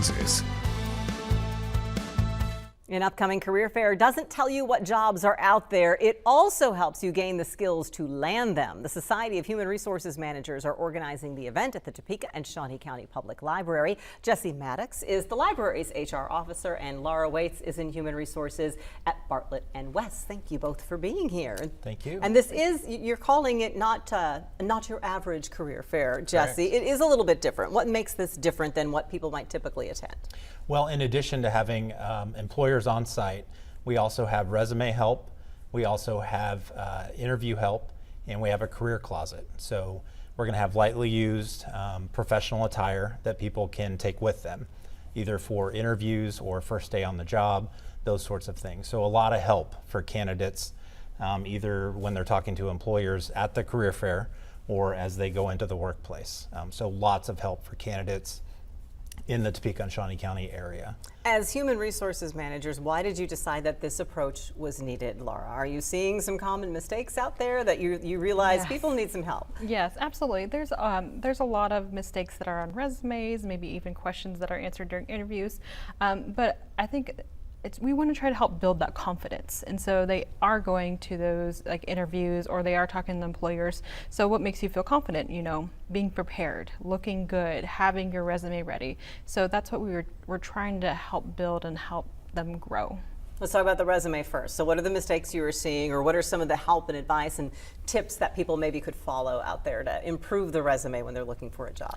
Kansas. An upcoming career fair doesn't tell you what jobs are out there. It also helps you gain the skills to land them. The Society of Human Resources Managers are organizing the event at the Topeka and Shawnee County Public Library. Jesse Maddox is the library's HR officer, and Laura Waits is in Human Resources at Bartlett and West. Thank you both for being here. Thank you. And this is, you're calling it not your average career fair, Jesse. Correct. It is a little bit different. What makes this different than what people might typically attend? Well, in addition to having employers on site, we also have resume help, we also have interview help, and we have a career closet. So we're going to have lightly used professional attire that people can take with them, either for interviews or first day on the job, those sorts of things. So a lot of help for candidates, either when they're talking to employers at the career fair or as they go into the workplace. So lots of help for candidates in the Topeka and Shawnee County area. As human resources managers, why did you decide that this approach was needed, Laura? Are you seeing some common mistakes out there that you realize people need some help? Yes, absolutely. There's a lot of mistakes that are on resumes, maybe even questions that are answered during interviews. But I think we want to try to help build that confidence, and so they are going to those like interviews or they are talking to employers. So what makes you feel confident? You know, being prepared, looking good, having your resume ready. So that's what we're trying to help build and help them grow. Let's talk about the resume first. So what are the mistakes you are seeing, or what are some of the help and advice and tips that people maybe could follow out there to improve the resume when they're looking for a job?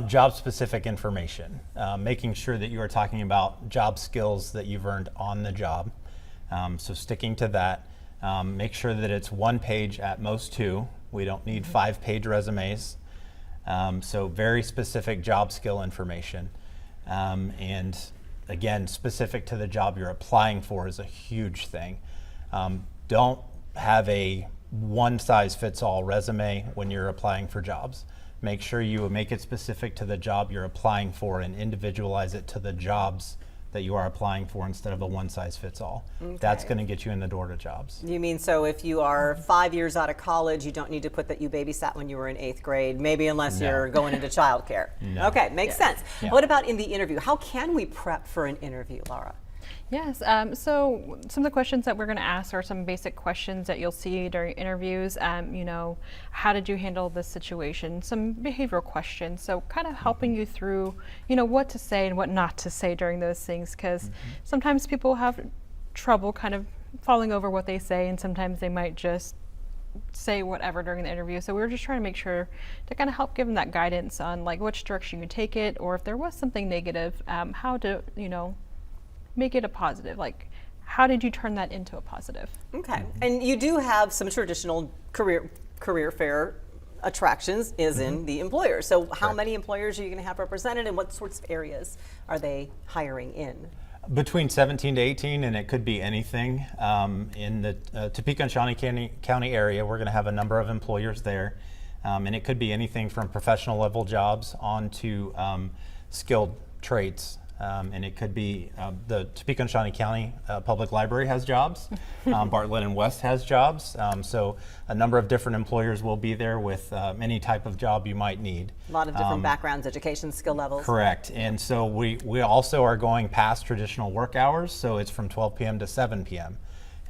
Job-specific information, making sure that you are talking about job skills that you've earned on the job. So sticking to that. Make sure that it's one page, at most two. We don't need 5-page resumes. So very specific job skill information. And again, specific to the job you're applying for is a huge thing. Don't have a one-size-fits-all resume when you're applying for jobs. Make sure you make it specific to the job you're applying for and individualize it to the jobs that you are applying for instead of a one-size-fits-all. Okay. That's going to get you in the door to jobs. You mean, so if you are 5 years out of college, you don't need to put that you babysat when you were in 8th grade, maybe unless you're going into childcare. No. Okay, makes sense. Yeah. What about in the interview? How can we prep for an interview, Laura? Yes, so some of the questions that we're going to ask are some basic questions that you'll see during interviews. You know, how did you handle this situation? Some behavioral questions, so kind of helping you through, you know, what to say and what not to say during those things, because sometimes people have trouble kind of falling over what they say, and sometimes they might just say whatever during the interview. So we were just trying to make sure to kind of help give them that guidance on like which direction you take it, or if there was something negative, how to, you know, make it a positive. Like, how did you turn that into a positive? Okay, and you do have some traditional career fair attractions is in the employer. So how many employers are you going to have represented, and what sorts of areas are they hiring in? Between 17 to 18, and it could be anything. In the Topeka and Shawnee County area, we're going to have a number of employers there, and it could be anything from professional level jobs on to skilled trades. And it could be the Topeka and Shawnee County Public Library has jobs, Bartlett and West has jobs, so a number of different employers will be there with any type of job you might need. A lot of different backgrounds, education, skill levels. Correct, and so we also are going past traditional work hours, so it's from 12 p.m. to 7 p.m.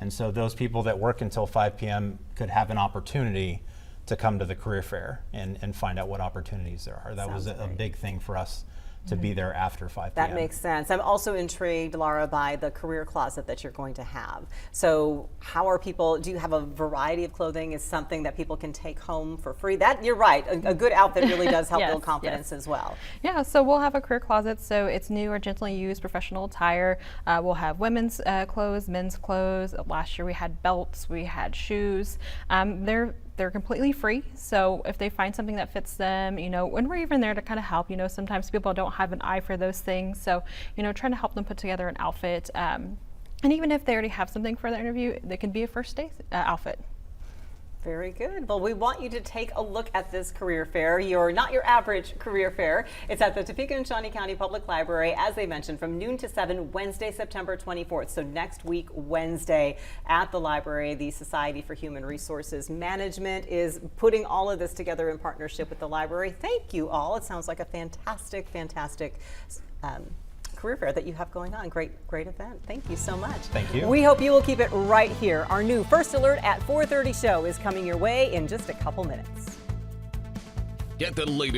And so those people that work until 5 p.m. could have an opportunity to come to the career fair and find out what opportunities there are. That was a big thing for us to be there after 5 p.m. That makes sense. I'm also intrigued, Laura, by the career closet that you're going to have. So how are people, do you have a variety of clothing? Is something that people can take home for free? That, you're right, a good outfit really does help build confidence as well. Yeah, so we'll have a career closet, so it's new or gently used professional attire. We'll have women's clothes, men's clothes. Last year we had belts, we had shoes. They're completely free, so if they find something that fits them, you know, when we're even there to kind of help, you know, sometimes people don't have an eye for those things, so, you know, trying to help them put together an outfit, and even if they already have something for their interview, they can be a first day outfit. Very good. Well, we want you to take a look at this career fair. You're not your average career fair. It's at the Topeka and Shawnee County Public Library, as they mentioned, from noon to 7, Wednesday, September 24th. So next week, Wednesday, at the library. The Society for Human Resources Management is putting all of this together in partnership with the library. Thank you all. It sounds like a fantastic, fantastic career fair that you have going on. Great event. Thank you so much. Thank you. We hope you will keep it right here. Our new First Alert at 4:30 show is coming your way in just a couple minutes. Get the latest